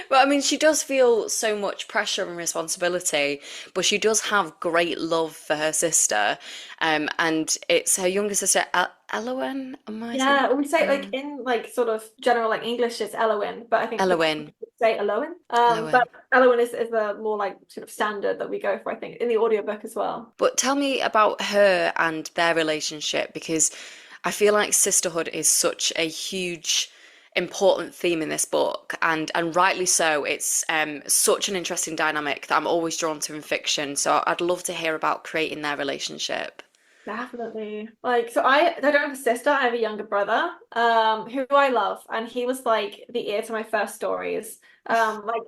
but I mean, she does feel so much pressure and responsibility, but she does have great love for her sister. And it's her younger sister, Elowen. Am I saying Yeah, we say like Elowen? in like sort of general like English it's Elowen, but I think the Elowen. say Elowen. Elowen. But Elowen is the more like sort of standard that we go for, I think, in the audiobook as well. But tell me about her and their relationship because I feel like sisterhood is such a huge, important theme in this book, and rightly so. It's such an interesting dynamic that I'm always drawn to in fiction. So I'd love to hear about creating their relationship. Definitely. Like, so I don't have a sister, I have a younger brother, who I love, and he was like the ear to my first stories. Like,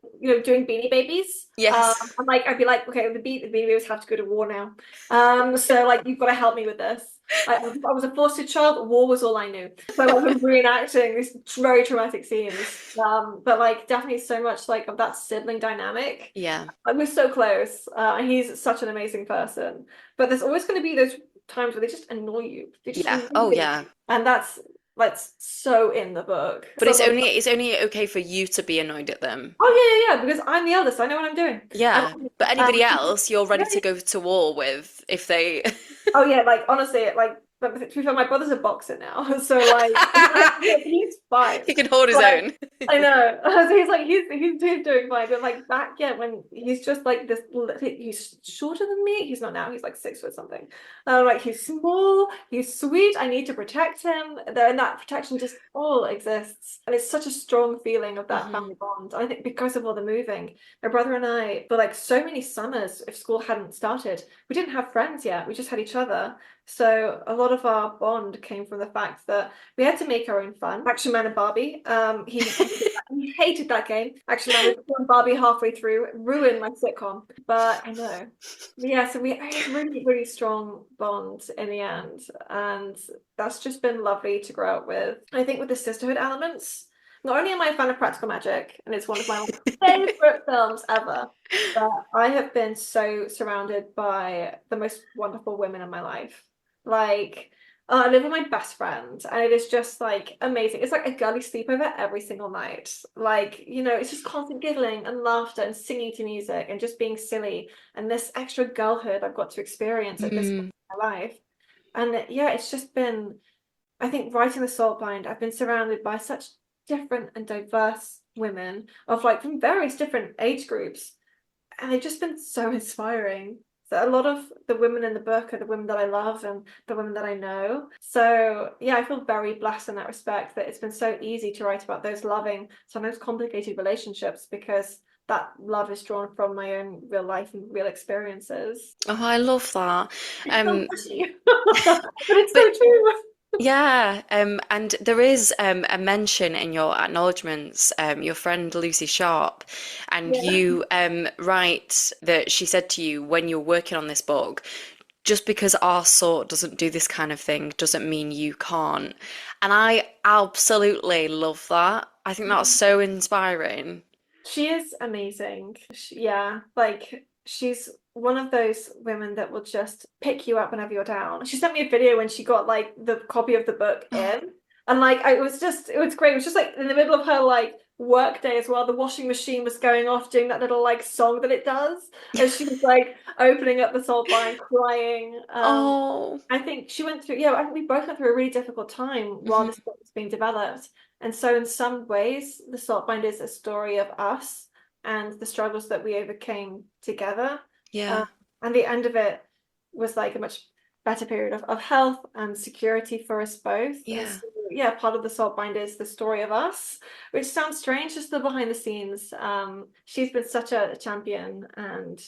doing Beanie Babies. Yes. And like I'd be like, okay, the Beanie Babies have to go to war now. So like you've got to help me with this. I was a fostered child, war was all I knew. So like I'm reenacting these very traumatic scenes. But like definitely so much like of that sibling dynamic. Yeah. Like, we're so close. And he's such an amazing person. But there's always going to be those times where they just annoy you. They just Yeah. annoy Oh, you. yeah. And that's like so in the book. But So like, it's only okay for you to be annoyed at them. oh yeah, because I'm the eldest. I know what I'm doing. And Yeah. But anybody else, you're ready yeah, to go to war with if they. oh yeah, like honestly, like but to be fair, my brother's a boxer now, so like he's fine. He can hold his Like own. I know, so he's like he's doing fine. But like back, yeah, when he's just like this, he's shorter than me. He's not now. He's like 6 foot something. Like he's small, he's sweet. I need to protect him. There, and that protection just all exists, and it's such a strong feeling of that Hmm. family bond. I think because of all the moving, my brother and I, for like so many summers, if school hadn't started, we didn't have friends yet. We just had each other. So a lot of our bond came from the fact that we had to make our own fun. Action Man and Barbie. He hated that game. Action Man was playing Barbie halfway through, it ruined my sitcom. But I know. But yeah, so we had a really, really strong bond in the end. And that's just been lovely to grow up with. I think with the sisterhood elements, not only am I a fan of practical magic, and it's one of my favorite films ever, but I have been so surrounded by the most wonderful women in my life. Like, I live with my best friend, and it is just like amazing. It's like a girly sleepover every single night. Like, it's just constant giggling and laughter and singing to music and just being silly. And this extra girlhood I've got to experience at this point Mm. in my life. And yeah, it's just been, I think, writing the Salt Blind, I've been surrounded by such different and diverse women of like from various different age groups, and they've just been so inspiring. So a lot of the women in the book are the women that I love and the women that I know. So yeah, I feel very blessed in that respect that it's been so easy to write about those loving, sometimes complicated relationships because that love is drawn from my own real life and real experiences. Oh, I love that. It's so Um, mushy, but it's but so true. yeah, and there is a mention in your acknowledgements, your friend Lucy Sharp, and Yeah. you write that she said to you when you're working on this book, just because our sort doesn't do this kind of thing doesn't mean you can't. And I absolutely love that. I think that's so inspiring. She is amazing. Yeah, like she's one of those women that will just pick you up whenever you're down. She sent me a video when she got like the copy of the book in, and like it was great. It was just like in the middle of her like work day as well. The washing machine was going off, doing that little like song that it does, and she was like opening up the salt line, crying. Oh. I think she went through, yeah, I think we both went through a really difficult time while Mhm. this book was being developed. And so, in some ways, The Saltbind is a story of us and the struggles that we overcame together. Yeah. And the end of it was like a much better period of health and security for us both. And Yeah. so, yeah, part of The Saltbind is the story of us, which sounds strange, just the behind the scenes. She's been such a champion, and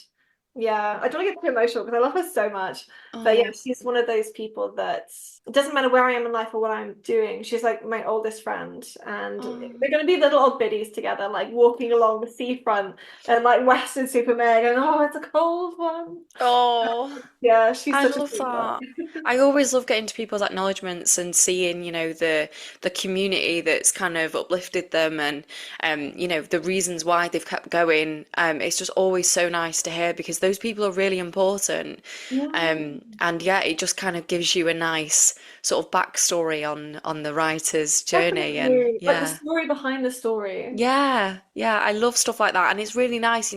yeah, I don't want to get too emotional because I love her so much. But yeah, Oh. she's one of those people that it doesn't matter where I am in life or what I'm doing. She's like my oldest friend, and Oh. they're going to be little old biddies together, like walking along the seafront and like Western Superman, and oh, it's a cold one. Oh. Yeah, she's I such a love sweetheart. that. I always love getting to people's acknowledgements and seeing, the community that's kind of uplifted them and the reasons why they've kept going. It's just always so nice to hear because those people are really important. Yeah, And yeah, it just kind of gives you a nice sort of backstory on the writer's journey and definitely. Like the yeah. story behind the story. Yeah, I love stuff like that. And it's really nice,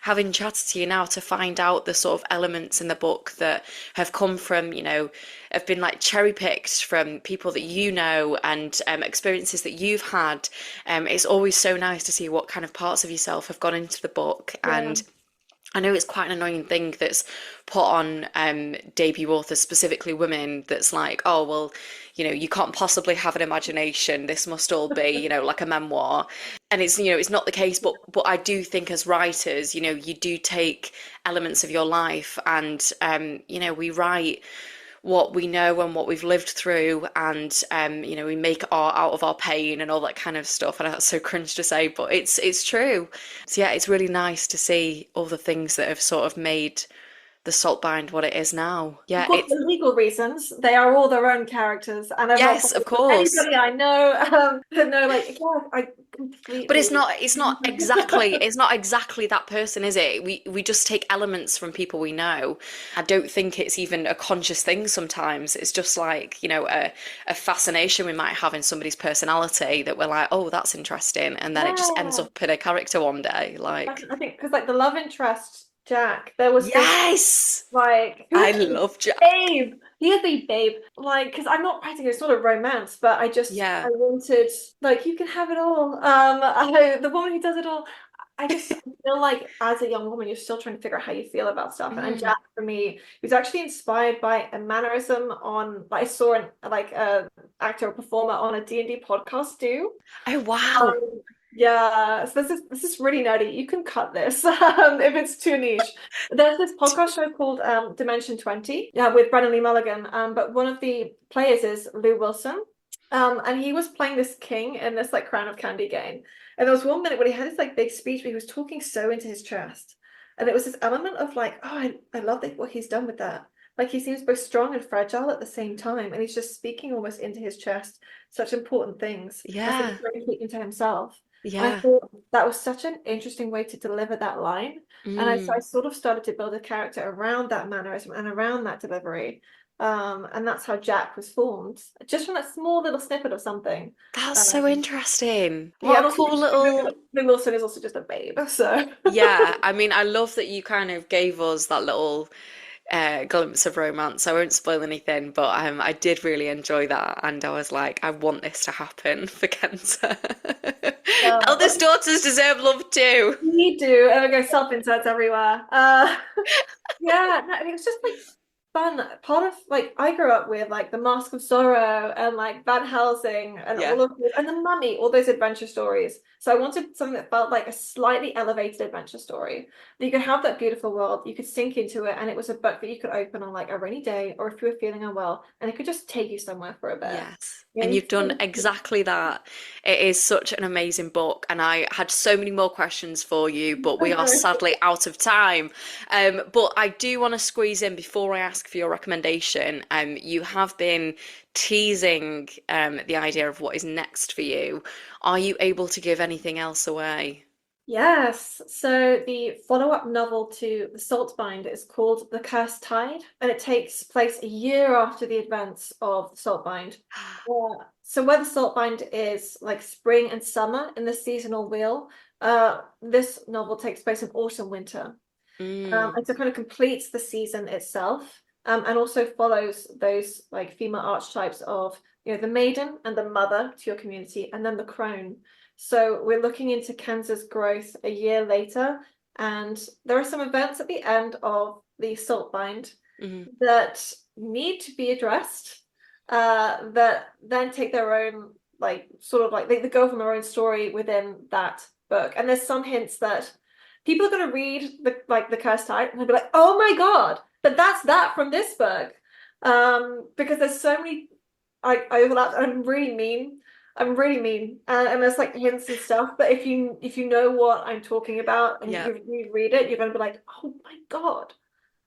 having chatted to you now to find out the sort of elements in the book that have come from, have been like cherry picked from people that you know and experiences that you've had. It's always so nice to see what kind of parts of yourself have gone into the book. Yeah. And I know it's quite an annoying thing that's put on debut authors, specifically women, that's like, oh, well, you can't possibly have an imagination. This must all be, like a memoir. And it's not the case, but I do think as writers, you do take elements of your life and, we write what we know and what we've lived through, and we make art out of our pain and all that kind of stuff. And that's so cringe to say, but it's true. So yeah, it's really nice to see all the things that have sort of made the Saltbind what it is now. Of Yeah, course, it's for legal reasons, they are all their own characters, and I've not yes, of played with course. anybody I know that know, like, yeah, I But it's completely. not exactly that person, is it? We just take elements from people we know. I don't think it's even a conscious thing sometimes. It's just like, a fascination we might have in somebody's personality that we're like, oh, that's interesting. And then it just ends Yeah, up in a character one day. Like, I think because like the love interest, Jack, there was this yes! like who I is he? love Jack. Babe. He is the babe. Like, because I'm not writing a sort of romance, but I Yeah. wanted like you can have it all. The woman who does it all. I just feel like as a young woman, you're still trying to figure out how you feel about stuff. And Mm. Jack, for me, was actually inspired by a mannerism on like I saw like a actor or performer on a D&D podcast do. Oh, wow. Um, yeah, so this is really nerdy. You can cut this if it's too niche. There's this podcast show called Dimension 20, yeah, with Brennan Lee Mulligan. But one of the players is Lou Wilson. And he was playing this king in this like Crown of Candy game. And there was one minute when he had this like big speech, but he was talking so into his chest. And it was this element of like, oh, I love what he's done with that. Like he seems both strong and fragile at the same time, and he's just speaking almost into his chest such important things as if Yeah. he's really speaking to himself. And I Yeah. thought that was such an interesting way to deliver that line. And I Mm. sort of started to build a character around that mannerism and around that delivery. And that's how Jack was formed, just from that small little snippet of something. That's so Um, interesting. yeah, What and a also cool little. Lou Wilson is also just a babe, so Yeah, I mean, I love that you kind of gave us that little glimpse of romance. I won't spoil anything, but I did really enjoy that, and I was like, I want this to happen for Kenta. yeah. Eldest daughters deserve love too. We do, and we go self-inserts everywhere. Yeah, no, it was just like fun. Part of like I grew up with like the Mask of Sorrow and like Van Helsing and Yeah. all of this, and the Mummy, all those adventure stories. So I wanted something that felt like a slightly elevated adventure story. That you could have that beautiful world, you could sink into it, and it was a book that you could open on like a rainy day or if you were feeling unwell, and it could just take you somewhere for a bit. Yes. You know, And you you've done could exactly that. It is such an amazing book, and I had so many more questions for you, but we are sadly out of time. But I do want to squeeze in before I ask for your recommendation. You have been teasing the idea of what is next for you. Are you able to give anything else away? Yes, so the follow-up novel to The Saltbind is called The Cursed Tide, and it takes place a year after the events of The Saltbind. So where The Saltbind is like spring and summer in the seasonal wheel, this novel takes place in autumn, winter. Mm, And so kind of completes the season itself, and also follows those like female archetypes of, the maiden and the mother to your community, and then the crone. So we're looking into Kenza's growth a year later, and there are some events at the end of the Saltbind mm, that need to be addressed, that then take their own like sort of like they go from their own story within that book. And there's some hints that people are going to read the Cursed Tide and they'll be like, oh my god, but that's that from this book, because there's so many I overlap. I'm really mean, and there's like hints and stuff. But if you know what I'm talking about and yeah. you read it, you're going to be like, oh my god,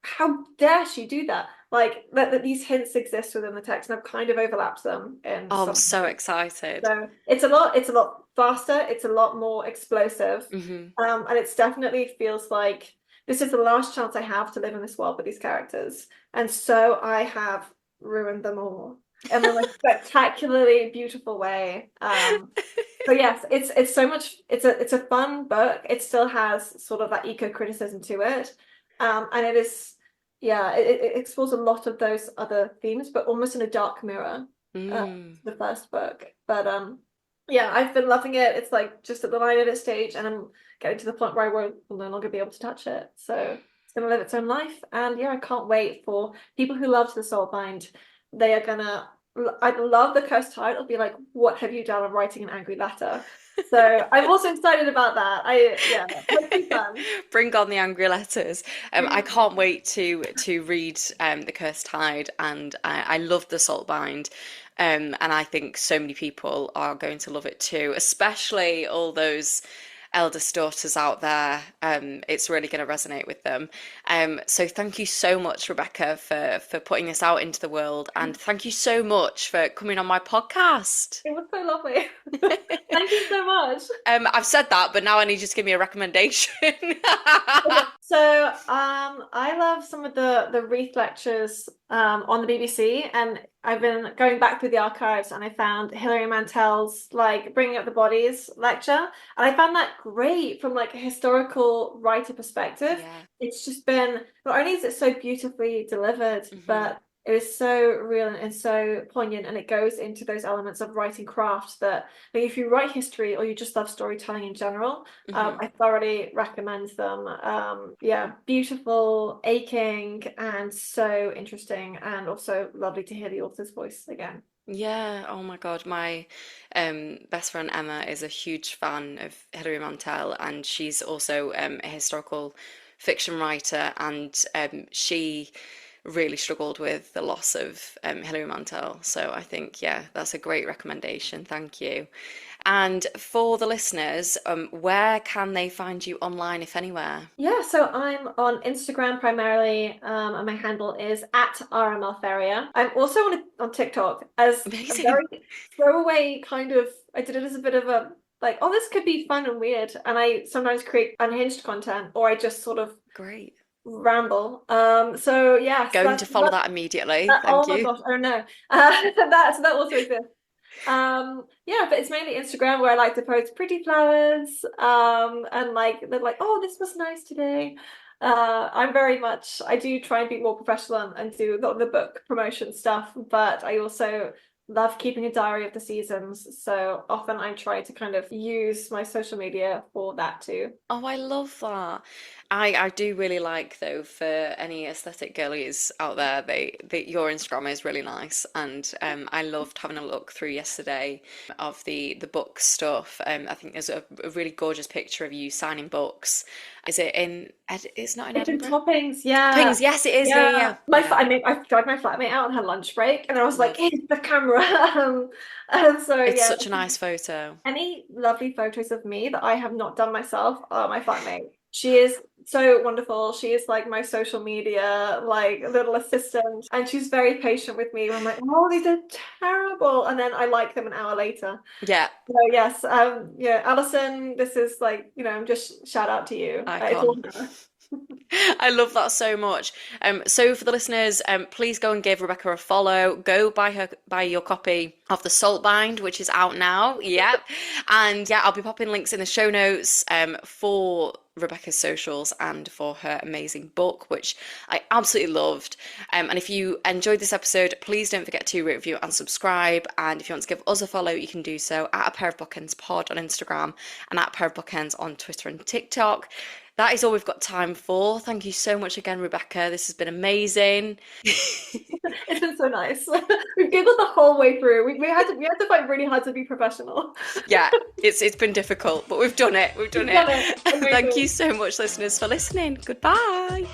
how dare she do that? Like that these hints exist within the text, and I've kind of overlapped them in Oh, I'm some so ways. excited. So it's a lot faster, it's a lot more explosive, Hmm. and it's definitely feels like this is the last chance I have to live in this world with these characters, and so I have ruined them all in the most spectacularly beautiful way. So yes, it's so much. It's a fun book. It still has sort of that eco criticism to it, and it is yeah. It explores a lot of those other themes, but almost in a dark mirror. Mm. The first book, but yeah, I've been loving it. It's like just at the line edit stage, and I'm getting to the point where I will no longer be able to touch it. So it's gonna live its own life, and yeah, I can't wait for people who loved the Soulbind. They are gonna I'd love the cursed title. Be like, what have you done? I'm writing an angry letter. So I'm also excited about that. Yeah, that'd be fun. Bring on the angry letters. I can't wait to read The Cursed Tide, and I love the Saltbind. And I think so many people are going to love it too, especially all those eldest daughters out there. It's really going to resonate with them. So thank you so much, Rebecca, for putting this out into the world, and thank you so much for coming on my podcast. It was so lovely. Thank you so much. I've said that, but now I need you to give me a recommendation. So I love some of the Wreath lectures on the BBC, and I've been going back through the archives, and I found Hilary Mantel's like Bringing Up the Bodies lecture, and I found that great from like a historical writer perspective. Yeah. It's just been, not only is it so beautifully delivered, but it is so real and so poignant, and it goes into those elements of writing craft that, I mean, if you write history or you just love storytelling in general, I thoroughly recommend them. Yeah, beautiful, aching, and so interesting, and also lovely to hear the author's voice again. Yeah, oh my God, my best friend Emma is a huge fan of Hilary Mantel, and she's also a historical fiction writer, and she really struggled with the loss of Hilary Mantel. So I think, yeah, that's a great recommendation. Thank you. And for the listeners, where can they find you online, if anywhere? Yeah, so I'm on Instagram primarily, and my handle is at RML Ferrier. I'm also on TikTok as Amazing. a very throwaway kind of, I did it as a bit of a, like, oh, this could be fun and weird. And I sometimes create unhinged content, or I just sort of Great. ramble. So yeah, Going to follow that immediately. oh Thank my you. gosh, oh no. That also exists. Yeah, but it's mainly Instagram where I like to post pretty flowers, and like they're like, oh, this was nice today. I'm very much, I do try and be more professional and do a lot of the book promotion stuff, but I also love keeping a diary of the seasons, so often I try to kind of use my social media for that too. Oh, I love that. I do really like, though, for any aesthetic girlies out there, your Instagram is really nice, and I loved having a look through yesterday of the book stuff. I think there's a really gorgeous picture of you signing books. Is it in it's not in It's in Edinburgh? Toppings, yeah. Toppings, yes, it is. Yeah. I dragged my flatmate out on her lunch break, and I was like, here's the camera. And so It's yeah, such a nice photo. any lovely photos of me that I have not done myself are my flatmate. She is so wonderful. She is like my social media like little assistant, and she's very patient with me. I'm like, oh, these are terrible, and then I like them an hour later. Yeah. So yes, yeah, Alison, this is like, just shout out to you. It's all Icon. her. I love that so much. So for the listeners, please go and give Rebecca a follow. Go buy your copy of the Saltbind, which is out now. Yep. And yeah, I'll be popping links in the show notes for Rebecca's socials and for her amazing book, which I absolutely loved. And if you enjoyed this episode, please don't forget to rate, review, and subscribe. And if you want to give us a follow, you can do so at A Pair of Bookends Pod on Instagram and at A Pair of Bookends on Twitter and TikTok. That is all we've got time for. Thank you so much again, Rebecca. This has been amazing. It's been so nice. We've giggled the whole way through. We had to fight really hard to be professional. Yeah, it's been difficult, but we've done it. We've done it. Thank you so much, listeners, for listening. Goodbye.